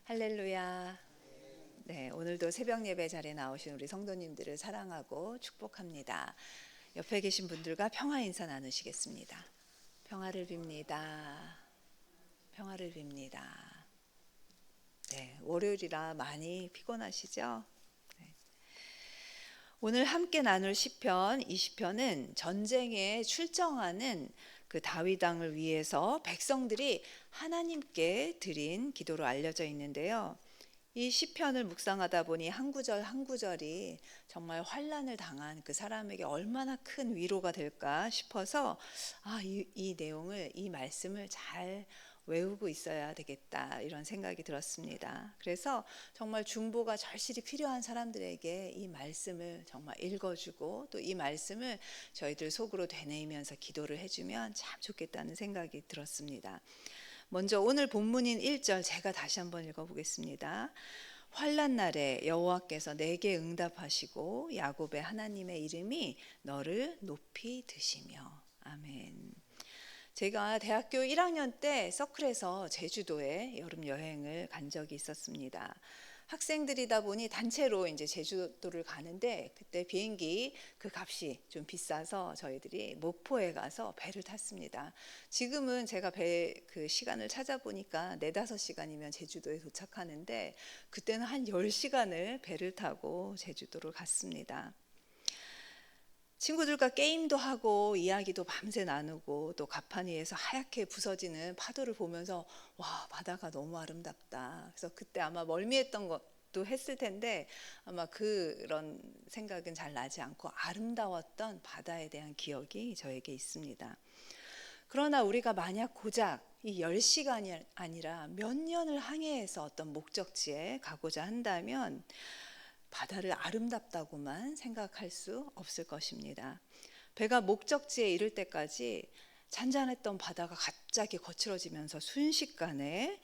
할렐루야. 네, 오늘도 새벽 예배 자리에 나오신 우리 성도님들을 사랑하고 축복합니다. 옆에 계신 분들과 평화 인사 나누시겠습니다. 평화를 빕니다. 평화를 빕니다. 네, 월요일이라 많이 피곤하시죠? 네. 오늘 함께 나눌 시편 20편은 전쟁에 출정하는 그 다윗 왕을 위해서 백성들이 하나님께 드린 기도로 알려져 있는데요. 이 시편을 묵상하다 보니 한 구절 한 구절이 정말 환난을 당한 그 사람에게 얼마나 큰 위로가 될까 싶어서 이 내용을, 이 말씀을 잘 외우고 있어야 되겠다, 이런 생각이 들었습니다. 그래서 정말 중보가 절실히 필요한 사람들에게 이 말씀을 정말 읽어주고 또 이 말씀을 저희들 속으로 되뇌이면서 기도를 해주면 참 좋겠다는 생각이 들었습니다. 먼저 오늘 본문인 1절 제가 다시 한번 읽어보겠습니다. 환난 날에 여호와께서 내게 응답하시고 야곱의 하나님의 이름이 너를 높이 드시며. 아멘. 제가 대학교 1학년 때 서클에서 제주도에 여름 여행을 간 적이 있었습니다. 학생들이다 보니 단체로 이제 제주도를 가는데 그때 비행기 그 값이 좀 비싸서 저희들이 목포에 가서 배를 탔습니다. 지금은 제가 배 그 시간을 찾아보니까 4-5시간이면 제주도에 도착하는데 그때는 한 10시간을 배를 타고 제주도를 갔습니다. 친구들과 게임도 하고 이야기도 밤새 나누고 또 갑판 위에서 하얗게 부서지는 파도를 보면서 와, 바다가 너무 아름답다. 그래서 그때 아마 멀미했던 것도 했을 텐데 아마 그런 생각은 잘 나지 않고 아름다웠던 바다에 대한 기억이 저에게 있습니다. 그러나 우리가 만약 고작 이 10시간이 아니라 몇 년을 항해해서 어떤 목적지에 가고자 한다면 바다를 아름답다고만 생각할 수 없을 것입니다. 배가 목적지에 이를 때까지 잔잔했던 바다가 갑자기 거칠어지면서 순식간에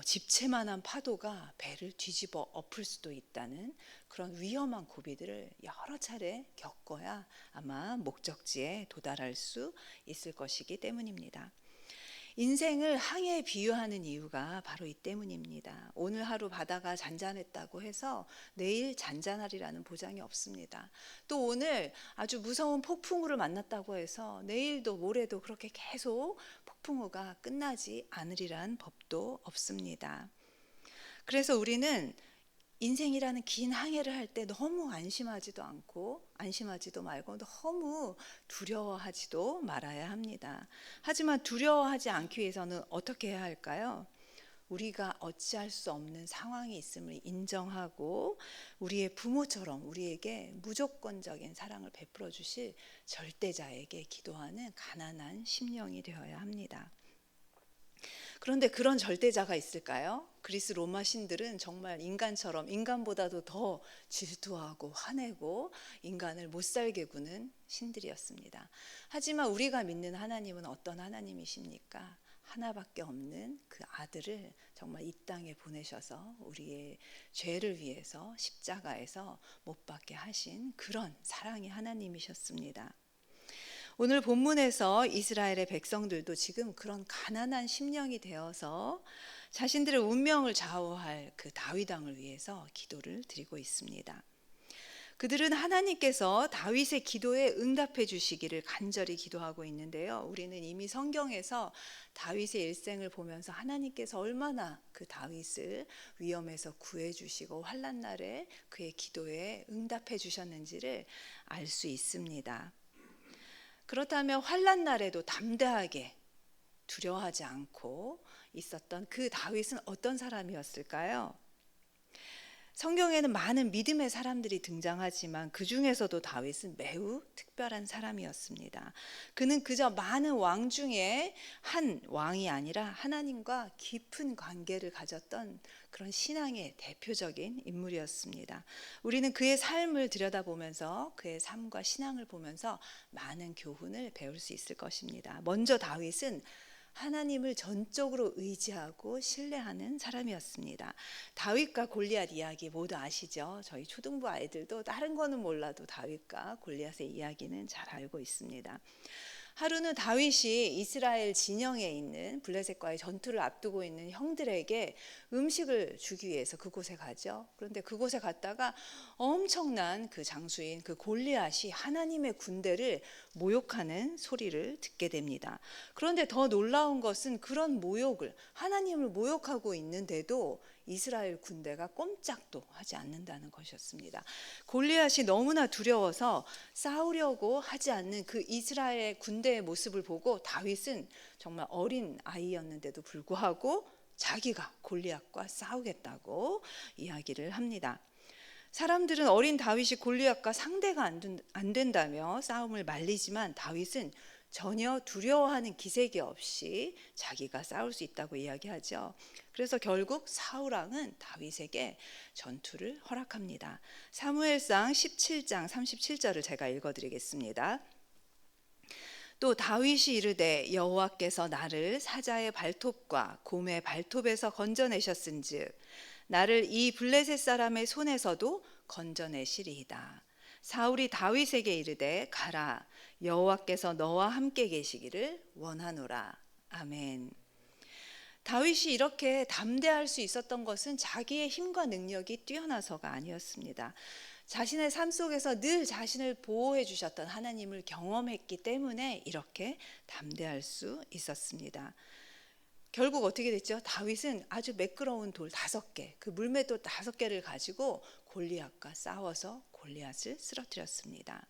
집채만한 파도가 배를 뒤집어 엎을 수도 있다는 그런 위험한 고비들을 여러 차례 겪어야 아마 목적지에 도달할 수 있을 것이기 때문입니다. 인생을 항해에 비유하는 이유가 바로 이 때문입니다. 오늘 하루 바다가 잔잔했다고 해서 내일 잔잔하리라는 보장이 없습니다. 또 오늘 아주 무서운 폭풍우를 만났다고 해서 내일도 모레도 그렇게 계속 폭풍우가 끝나지 않으리란 법도 없습니다. 그래서 우리는 인생이라는 긴 항해를 할 때 너무 안심하지도 말고 너무 두려워하지도 말아야 합니다. 하지만 두려워하지 않기 위해서는 어떻게 해야 할까요? 우리가 어찌할 수 없는 상황이 있음을 인정하고 우리의 부모처럼 우리에게 무조건적인 사랑을 베풀어 주실 절대자에게 기도하는 가난한 심령이 되어야 합니다. 그런데 그런 절대자가 있을까요? 그리스 로마 신들은 정말 인간보다도 더 질투하고 화내고 인간을 못살게 구는 신들이었습니다. 하지만 우리가 믿는 하나님은 어떤 하나님이십니까? 하나밖에 없는 그 아들을 정말 이 땅에 보내셔서 우리의 죄를 위해서 십자가에서 못 박게 하신 그런 사랑의 하나님이셨습니다. 오늘 본문에서 이스라엘의 백성들도 지금 그런 가난한 심령이 되어서 자신들의 운명을 좌우할 그 다윗 왕을 위해서 기도를 드리고 있습니다. 그들은 하나님께서 다윗의 기도에 응답해 주시기를 간절히 기도하고 있는데요. 우리는 이미 성경에서 다윗의 일생을 보면서 하나님께서 얼마나 그 다윗을 위험에서 구해 주시고 환난 날에 그의 기도에 응답해 주셨는지를 알 수 있습니다. 그렇다면 환난 날에도 담대하게 두려워하지 않고 있었던 그 다윗은 어떤 사람이었을까요? 성경에는 많은 믿음의 사람들이 등장하지만 그 중에서도 다윗은 매우 특별한 사람이었습니다. 그는 그저 많은 왕 중에 한 왕이 아니라 하나님과 깊은 관계를 가졌던 그런 신앙의 대표적인 인물이었습니다. 우리는 그의 삶을 들여다보면서 그의 삶과 신앙을 보면서 많은 교훈을 배울 수 있을 것입니다. 먼저 다윗은 하나님을 전적으로 의지하고 신뢰하는 사람이었습니다. 다윗과 골리앗 이야기 모두 아시죠? 저희 초등부 아이들도 다른 거는 몰라도 다윗과 골리앗의 이야기는 잘 알고 있습니다. 하루는 다윗이 이스라엘 진영에 있는 블레셋과의 전투를 앞두고 있는 형들에게 음식을 주기 위해서 그곳에 가죠. 그런데 그곳에 갔다가 엄청난 그 장수인 그 골리앗이 하나님의 군대를 모욕하는 소리를 듣게 됩니다. 그런데 더 놀라운 것은 그런 모욕을, 하나님을 모욕하고 있는데도 이스라엘 군대가 꼼짝도 하지 않는다는 것이었습니다. 골리앗이 너무나 두려워서 싸우려고 하지 않는 그 이스라엘 군대의 모습을 보고 다윗은 정말 어린 아이였는데도 불구하고 자기가 골리앗과 싸우겠다고 이야기를 합니다. 사람들은 어린 다윗이 골리앗과 상대가 안 된다며 싸움을 말리지만 다윗은 전혀 두려워하는 기색이 없이 자기가 싸울 수 있다고 이야기하죠. 그래서 결국 사울 왕은 다윗에게 전투를 허락합니다. 사무엘상 17장 37절을 제가 읽어드리겠습니다. 또 다윗이 이르되 여호와께서 나를 사자의 발톱과 곰의 발톱에서 건져내셨은즉 나를 이 블레셋 사람의 손에서도 건져내시리이다. 사울이 다윗에게 이르되 가라, 여호와께서 너와 함께 계시기를 원하노라. 아멘. 다윗이 이렇게 담대할 수 있었던 것은 자기의 힘과 능력이 뛰어나서가 아니었습니다. 자신의 삶 속에서 늘 자신을 보호해 주셨던 하나님을 경험했기 때문에 이렇게 담대할 수 있었습니다. 결국 어떻게 됐죠? 다윗은 아주 매끄러운 돌 5개, 그 물맷돌 5개를 가지고 골리앗과 싸워서 골리앗을 쓰러뜨렸습니다.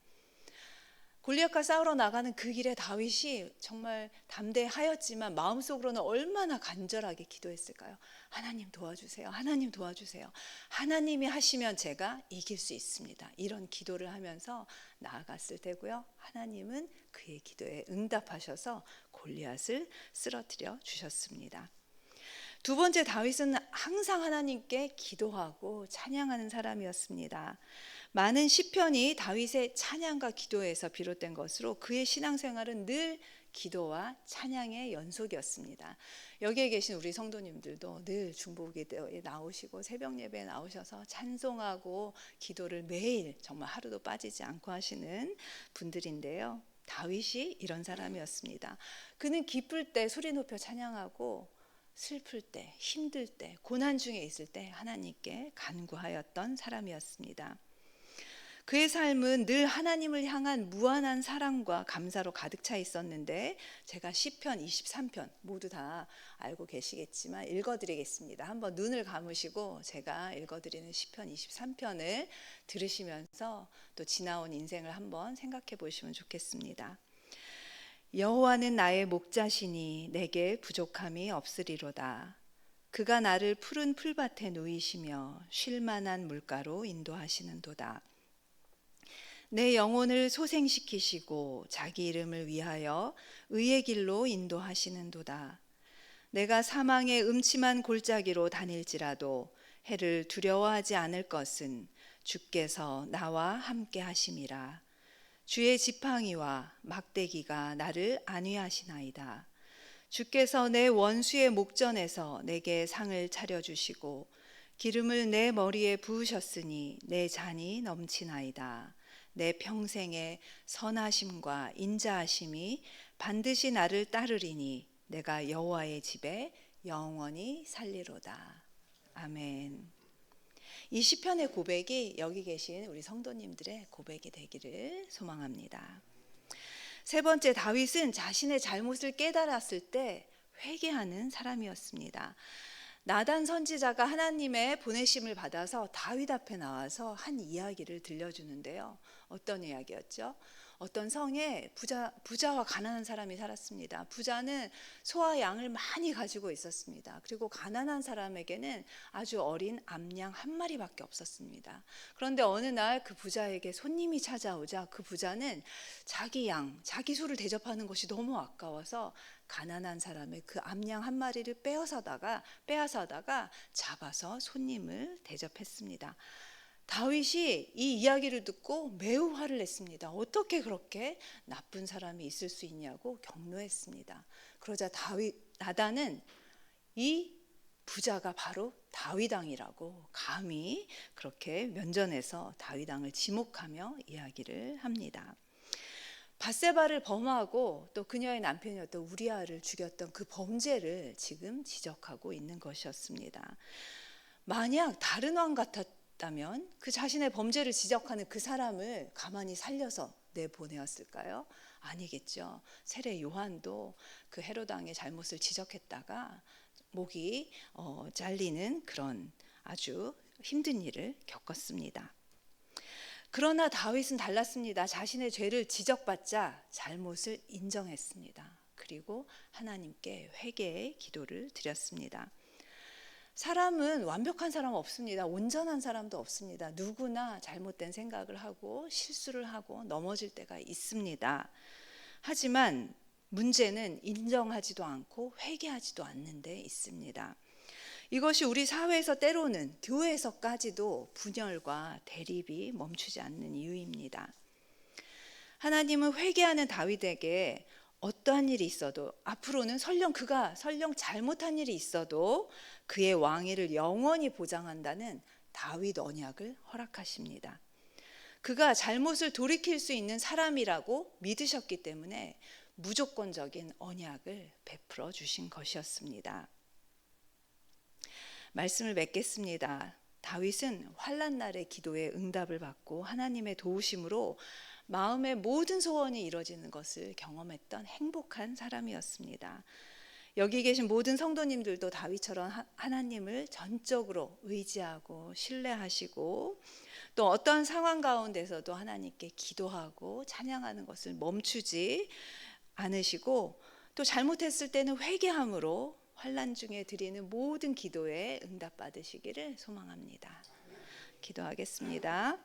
골리앗과 싸우러 나가는 그 길에 다윗이 정말 담대하였지만 마음속으로는 얼마나 간절하게 기도했을까요? 하나님 도와주세요. 하나님 도와주세요. 하나님이 하시면 제가 이길 수 있습니다. 이런 기도를 하면서 나아갔을 테고요. 하나님은 그의 기도에 응답하셔서 골리앗을 쓰러뜨려 주셨습니다. 두 번째, 다윗은 항상 하나님께 기도하고 찬양하는 사람이었습니다. 많은 시편이 다윗의 찬양과 기도에서 비롯된 것으로 그의 신앙생활은 늘 기도와 찬양의 연속이었습니다. 여기에 계신 우리 성도님들도 늘 중보기도에 나오시고 새벽 예배에 나오셔서 찬송하고 기도를 매일 정말 하루도 빠지지 않고 하시는 분들인데요. 다윗이 이런 사람이었습니다. 그는 기쁠 때 소리 높여 찬양하고 슬플 때, 힘들 때, 고난 중에 있을 때 하나님께 간구하였던 사람이었습니다. 그의 삶은 늘 하나님을 향한 무한한 사랑과 감사로 가득 차 있었는데 제가 시편 23편 모두 다 알고 계시겠지만 읽어드리겠습니다. 한번 눈을 감으시고 제가 읽어드리는 시편 23편을 들으시면서 또 지나온 인생을 한번 생각해 보시면 좋겠습니다. 여호와는 나의 목자시니 내게 부족함이 없으리로다. 그가 나를 푸른 풀밭에 누이시며 쉴 만한 물가로 인도하시는도다. 내 영혼을 소생시키시고 자기 이름을 위하여 의의 길로 인도하시는도다. 내가 사망의 음침한 골짜기로 다닐지라도 해를 두려워하지 않을 것은 주께서 나와 함께 하심이라. 주의 지팡이와 막대기가 나를 안위하시나이다. 주께서 내 원수의 목전에서 내게 상을 차려주시고 기름을 내 머리에 부으셨으니 내 잔이 넘치나이다. 내 평생의 선하심과 인자하심이 반드시 나를 따르리니 내가 여호와의 집에 영원히 살리로다. 아멘. 이 시편의 고백이 여기 계신 우리 성도님들의 고백이 되기를 소망합니다. 세 번째, 다윗은 자신의 잘못을 깨달았을 때 회개하는 사람이었습니다. 나단 선지자가 하나님의 보내심을 받아서 다윗 앞에 나와서 한 이야기를 들려주는데요. 어떤 이야기였죠? 어떤 성에 부자와 가난한 사람이 살았습니다. 부자는 소와 양을 많이 가지고 있었습니다. 그리고 가난한 사람에게는 아주 어린 암양 한 마리밖에 없었습니다. 그런데 어느 날 그 부자에게 손님이 찾아오자 그 부자는 자기 양, 자기 소를 대접하는 것이 너무 아까워서 가난한 사람의 그 암양 한 마리를 빼앗아다가 잡아서 손님을 대접했습니다. 다윗이 이 이야기를 듣고 매우 화를 냈습니다. 어떻게 그렇게 나쁜 사람이 있을 수 있냐고 격노했습니다. 그러자 나단은 이 부자가 바로 다윗 왕이라고 감히 그렇게 면전에서 다윗 왕을 지목하며 이야기를 합니다. 밧세바를 범하고 또 그녀의 남편이었던 우리아를 죽였던 그 범죄를 지금 지적하고 있는 것이었습니다. 만약 다른 왕 같았다면 그 자신의 범죄를 지적하는 그 사람을 가만히 살려서 내보내었을까요? 아니겠죠. 세례 요한도 그 헤롯 왕의 잘못을 지적했다가 목이 잘리는 그런 아주 힘든 일을 겪었습니다. 그러나 다윗은 달랐습니다. 자신의 죄를 지적받자 잘못을 인정했습니다. 그리고 하나님께 회개의 기도를 드렸습니다. 사람은 완벽한 사람 없습니다. 온전한 사람도 없습니다. 누구나 잘못된 생각을 하고 실수를 하고 넘어질 때가 있습니다. 하지만 문제는 인정하지도 않고 회개하지도 않는 데 있습니다. 이것이 우리 사회에서 때로는 교회에서까지도 분열과 대립이 멈추지 않는 이유입니다. 하나님은 회개하는 다윗에게 어떠한 일이 있어도 앞으로는 그가 설령 잘못한 일이 있어도 그의 왕위를 영원히 보장한다는 다윗 언약을 허락하십니다. 그가 잘못을 돌이킬 수 있는 사람이라고 믿으셨기 때문에 무조건적인 언약을 베풀어 주신 것이었습니다. 말씀을 맺겠습니다. 다윗은 환난 날의 기도에 응답을 받고 하나님의 도우심으로 마음의 모든 소원이 이루어지는 것을 경험했던 행복한 사람이었습니다. 여기 계신 모든 성도님들도 다윗처럼 하나님을 전적으로 의지하고 신뢰하시고 또 어떠한 상황 가운데서도 하나님께 기도하고 찬양하는 것을 멈추지 않으시고 또 잘못했을 때는 회개함으로 환난 중에 드리는 모든 기도에 응답받으시기를 소망합니다. 기도하겠습니다.